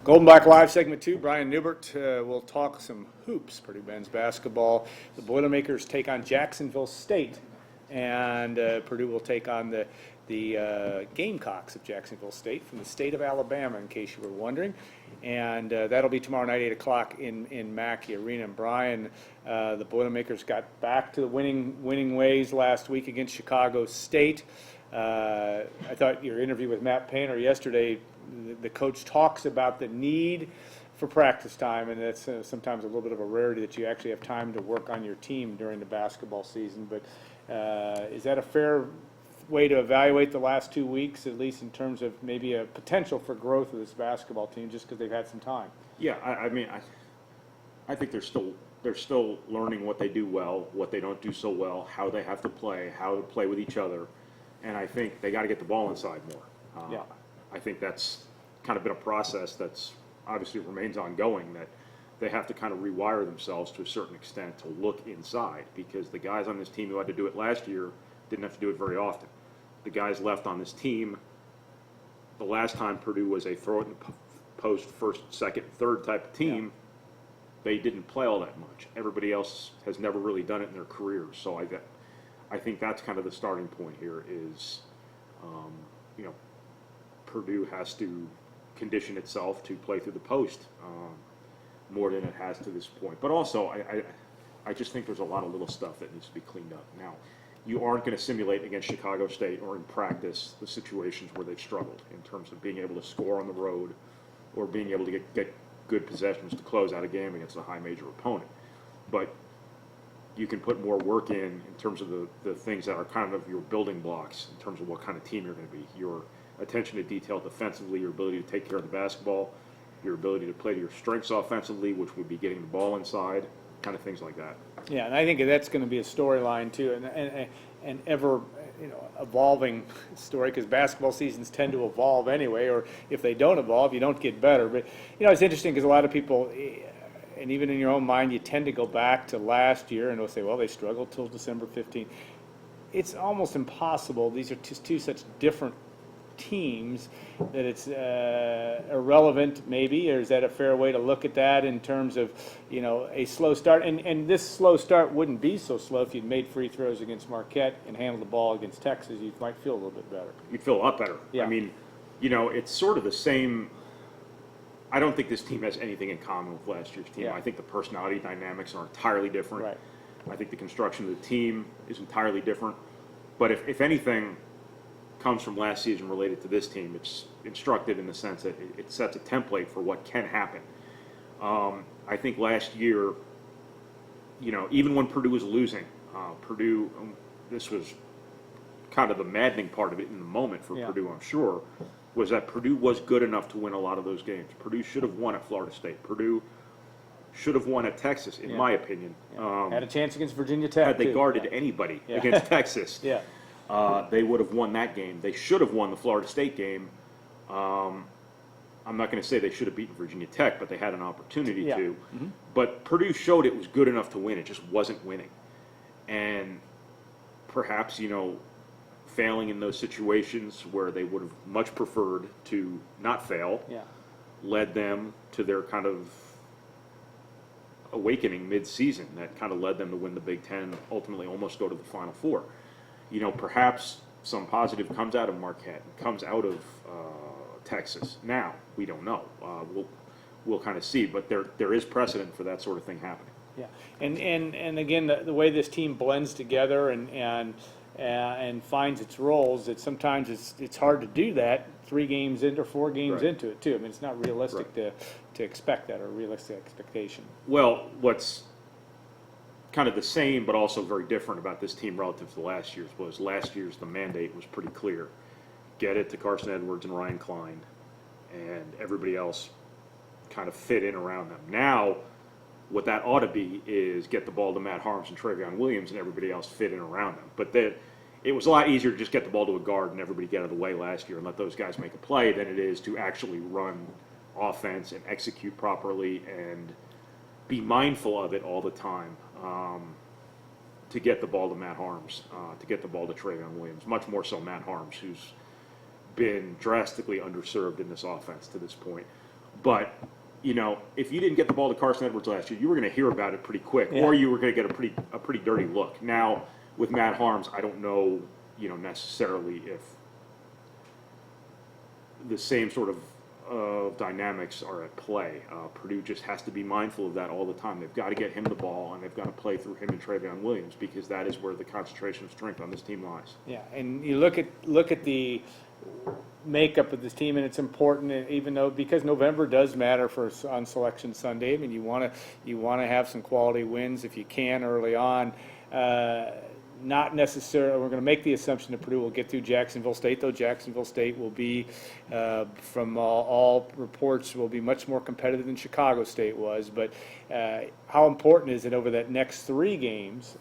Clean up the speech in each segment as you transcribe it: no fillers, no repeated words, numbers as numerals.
Golden Black Live segment 2. Brian Neubert will talk some hoops, Purdue men's basketball. The Boilermakers take on Jacksonville State, and Purdue will take on the Gamecocks of Jacksonville State from the state of Alabama, in case you were wondering. And that'll be tomorrow night, 8 o'clock in Mackey Arena. And Brian, the Boilermakers got back to the winning ways last week against Chicago State. I thought your interview with Matt Painter yesterday, the coach talks about the need for practice time, and that's sometimes a little bit of a rarity that you actually have time to work on your team during the basketball season. But is that a fair way to evaluate the last 2 weeks, at least in terms of maybe a potential for growth of this basketball team, just because they've had some time? Yeah, I think they're still learning what they do well, what they don't do so well, how they have to play, how to play with each other, and I think they got to get the ball inside more. Yeah. I think that's kind of been a process that's obviously remains ongoing, that they have to kind of rewire themselves to a certain extent to look inside, because the guys on this team who had to do it last year didn't have to do it very often. The guys left on this team, the last time Purdue was a throw it in the post first, second, third type of team, they didn't play all that much. Everybody else has never really done it in their careers. So I think that's kind of the starting point here is, Purdue has to condition itself to play through the post more than it has to this point. But also, I just think there's a lot of little stuff that needs to be cleaned up. Now, you aren't going to simulate against Chicago State or in practice the situations where they've struggled in terms of being able to score on the road or being able to get good possessions to close out a game against a high major opponent. But you can put more work in terms of the things that are kind of your building blocks in terms of what kind of team you're going to be. Your attention to detail defensively, your ability to take care of the basketball, your ability to play to your strengths offensively, which would be getting the ball inside, kind of things like that. Yeah, and I think that's going to be a storyline too, and ever evolving story, because basketball seasons tend to evolve anyway, or if they don't evolve, you don't get better. But it's interesting because a lot of people, and even in your own mind, you tend to go back to last year and they'll say, well, they struggled till December 15th. It's almost impossible. These are just two such different teams that it's irrelevant, maybe, or is that a fair way to look at that in terms of a slow start? And this slow start wouldn't be so slow if you'd made free throws against Marquette and handled the ball against Texas. You might feel a little bit better. You'd feel a lot better. Yeah. I mean, it's sort of the same. I don't think this team has anything in common with last year's team. Yeah. I think the personality dynamics are entirely different. Right. I think the construction of the team is entirely different. But if anything comes from last season related to this team, it's instructive in the sense that it sets a template for what can happen. I think last year, even when Purdue was losing, this was kind of the maddening part of it in the moment for Purdue, I'm sure, was that Purdue was good enough to win a lot of those games. Purdue should have won at Florida State. Purdue should have won at Texas, in my opinion. Had a chance against Virginia Tech. Had they guarded anybody against Texas, they would have won that game. They should have won the Florida State game. I'm not going to say they should have beaten Virginia Tech, but they had an opportunity to. Mm-hmm. But Purdue showed it was good enough to win. It just wasn't winning. And perhaps, failing in those situations where they would have much preferred to not fail led them to their kind of awakening mid-season that kind of led them to win the Big Ten, ultimately almost go to the Final Four. Perhaps some positive comes out of Marquette, comes out of Texas. Now, we don't know. We'll kind of see, but there is precedent for that sort of thing happening. Yeah, and again, the way this team blends together and finds its roles, that sometimes it's hard to do that 3 games into or 4 games into it too. I mean, it's not realistic to expect that, or a realistic expectation. Well, what's kind of the same but also very different about this team relative to last year's was last year's the mandate was pretty clear. Get it to Carson Edwards and Ryan Klein, and everybody else kind of fit in around them. Now, what that ought to be is get the ball to Matt Harms and Travion Williams and everybody else fit in around them. But it was a lot easier to just get the ball to a guard and everybody get out of the way last year and let those guys make a play than it is to actually run offense and execute properly and be mindful of it all the time. To get the ball to Matt Harms, to get the ball to Travion Williams, much more so Matt Harms, who's been drastically underserved in this offense to this point. But, you know, if you didn't get the ball to Carson Edwards last year, you were going to hear about it pretty quick, Yeah. or you were going to get a pretty dirty look. Now, with Matt Harms, I don't know, you know, necessarily if the same sort of dynamics are at play. Purdue just has to be mindful of that all the time. They've got to get him the ball, and they've got to play through him and Travion Williams, because that is where the concentration of strength on this team lies. Yeah, and you look at the makeup of this team, and it's important, even though, because November does matter on Selection Sunday. I mean, you want to have some quality wins if you can early on. Not necessarily, we're going to make the assumption that Purdue will get through Jacksonville State, though Jacksonville State will be, from all reports, will be much more competitive than Chicago State was. But how important is it over that next 3 games,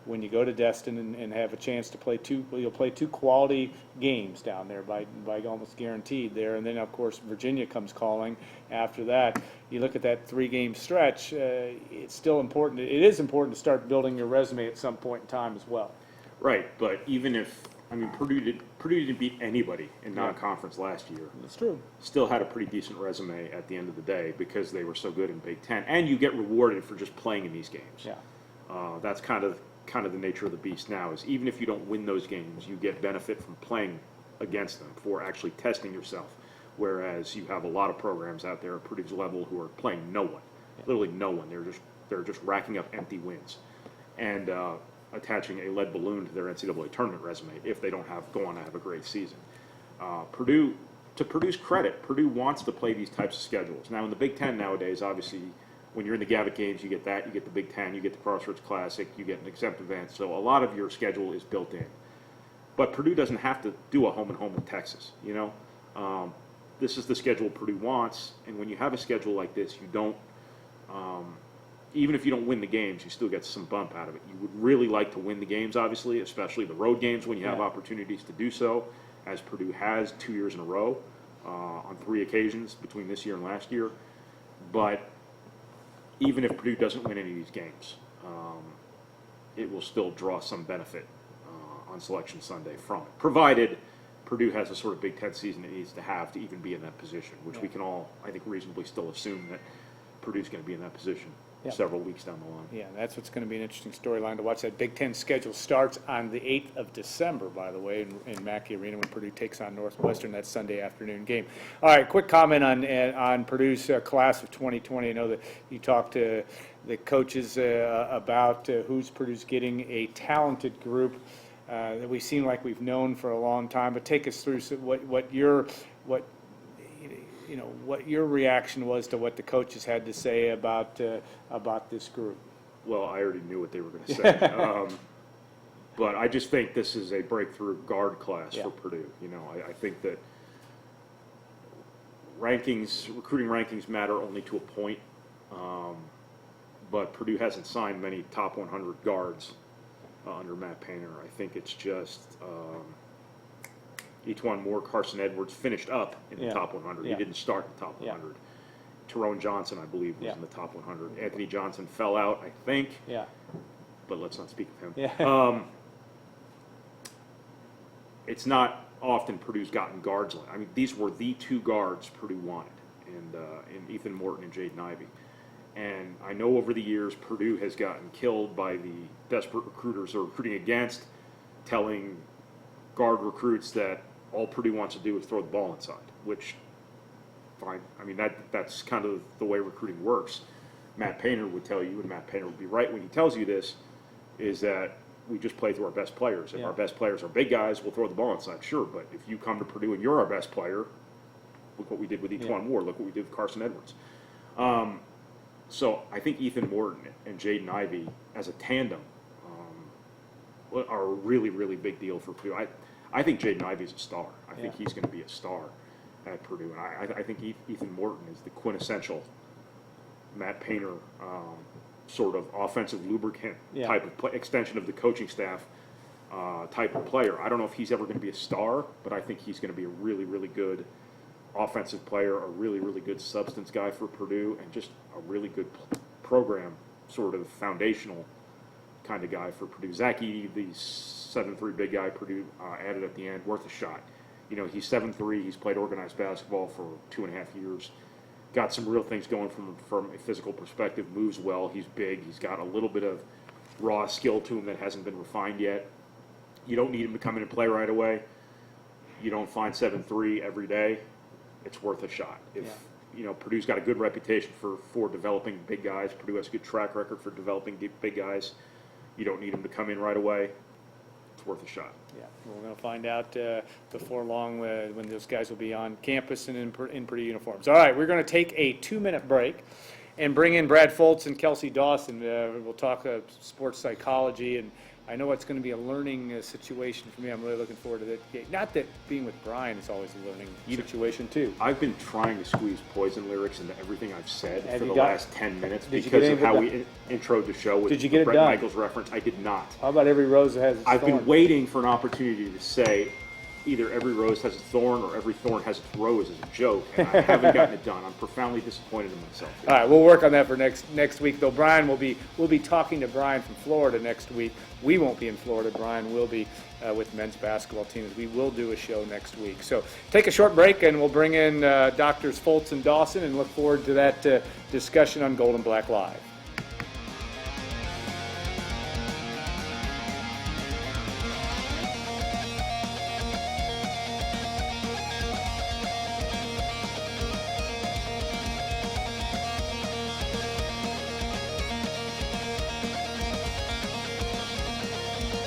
when you go to Destin and have a chance to play you'll play 2 quality games down there by almost guaranteed there. And then, of course, Virginia comes calling after that. You look at that 3-game stretch, it's still important. It is important to start building your resume at some point in time as well. Right, but even if, I mean, Purdue didn't beat anybody in non-conference last year. That's true. Still had a pretty decent resume at the end of the day because they were so good in Big Ten, and you get rewarded for just playing in these games. Yeah. That's kind of the nature of the beast now. Is even if you don't win those games, you get benefit from playing against them, for actually testing yourself. Whereas you have a lot of programs out there at Purdue's level who are playing no one, literally no one. They're just racking up empty wins, and attaching a lead balloon to their NCAA tournament resume if they don't go on to have a great season. Purdue, to Purdue's credit, Purdue wants to play these types of schedules. Now in the Big Ten nowadays, obviously, when you're in the Gavitt Games, you get that, you get the Big Ten, you get the Crossroads Classic, you get an exempt event. So a lot of your schedule is built in. But Purdue doesn't have to do a home and home in Texas, you know. This is the schedule Purdue wants, and when you have a schedule like this, you don't, even if you don't win the games, you still get some bump out of it. You would really like to win the games, obviously, especially the road games when you have opportunities to do so, as Purdue has 2 years in a row, on 3 occasions between this year and last year. But even if Purdue doesn't win any of these games, it will still draw some benefit on Selection Sunday from it, provided Purdue has a sort of Big Ten season it needs to have to even be in that position, which we can all, I think, reasonably still assume that Purdue's going to be in that position several weeks down the line. Yeah, that's what's going to be an interesting storyline to watch. That Big Ten schedule starts on the 8th of December, by the way, in Mackey Arena when Purdue takes on Northwestern. That Sunday afternoon game. All right, quick comment on Purdue's class of 2020. I know that you talked to the coaches about who's Purdue's getting a talented group that we seem like we've known for a long time. But take us through what your reaction was to what the coaches had to say about this group. Well, I already knew what they were going to say, but I just think this is a breakthrough guard class for Purdue. You know, I think that recruiting rankings matter only to a point, but Purdue hasn't signed many top 100 guards under Matt Painter. I think it's just Etwan Moore, Carson Edwards finished up in the top 100. He didn't start in the top 100. Tyrone Johnson, I believe, was in the top 100. Anthony Johnson fell out, I think. Yeah. But let's not speak of him. Yeah. It's not often Purdue's gotten guards. I mean, these were the 2 guards Purdue wanted, and Ethan Morton and Jaden Ivey. And I know over the years Purdue has gotten killed by the desperate recruiters they're recruiting against, telling guard recruits that all Purdue wants to do is throw the ball inside, which, fine. I mean, that's kind of the way recruiting works. Matt Painter would tell you, and Matt Painter would be right when he tells you this, is that we just play through our best players. If our best players are big guys, we'll throw the ball inside, sure. But if you come to Purdue and you're our best player, look what we did with Etwan Moore, look what we did with Carson Edwards. So I think Ethan Morton and Jaden Ivey as a tandem are a really, really big deal for Purdue. I think Jaden Ivey's a star. I think he's going to be a star at Purdue. And I think Ethan Morton is the quintessential Matt Painter sort of offensive lubricant type of extension of the coaching staff type of player. I don't know if he's ever going to be a star, but I think he's going to be a really, really good offensive player, a really, really good substance guy for Purdue, and just a really good program, sort of foundational kind of guy for Purdue. Zach Edey, the 7'3" big guy Purdue added at the end, worth a shot. You know, he's 7'3", he's played organized basketball for 2.5 years. got some real things going from a physical perspective, moves well, he's big, he's got a little bit of raw skill to him that hasn't been refined yet. You don't need him to come in and play right away. You don't find 7-3 every day. It's worth a shot. If you know, Purdue's got a good reputation for developing big guys. Purdue has a good track record for developing big guys. You don't need him to come in right away. It's worth a shot. Yeah, we're going to find out before long when those guys will be on campus and in Purdue uniforms. All right, we're going to take a 2-minute break and bring in Brad Foltz and Kelsey Dawson. We'll talk sports psychology, and I know it's going to be a learning situation for me. I'm really looking forward to that. Not that being with Brian is always a learning situation, too. I've been trying to squeeze Poison lyrics into everything I've said Have for you the got- last 10 minutes Did you because get of any how of it we introed the show with Did you the get it Bret done? Michaels reference. I did not. How about every rose that has its I've thorn? been waiting for an opportunity to say either every rose has a thorn or every thorn has its rose as a joke, and I haven't gotten it done. I'm profoundly disappointed in myself. All right, we'll work on that for next week. Though Brian we'll be talking to Brian from Florida next week. We won't be in Florida. Brian will be with the men's basketball team. We will do a show next week. So take a short break, and we'll bring in Doctors Foltz and Dawson, and look forward to that discussion on Gold and Black Live.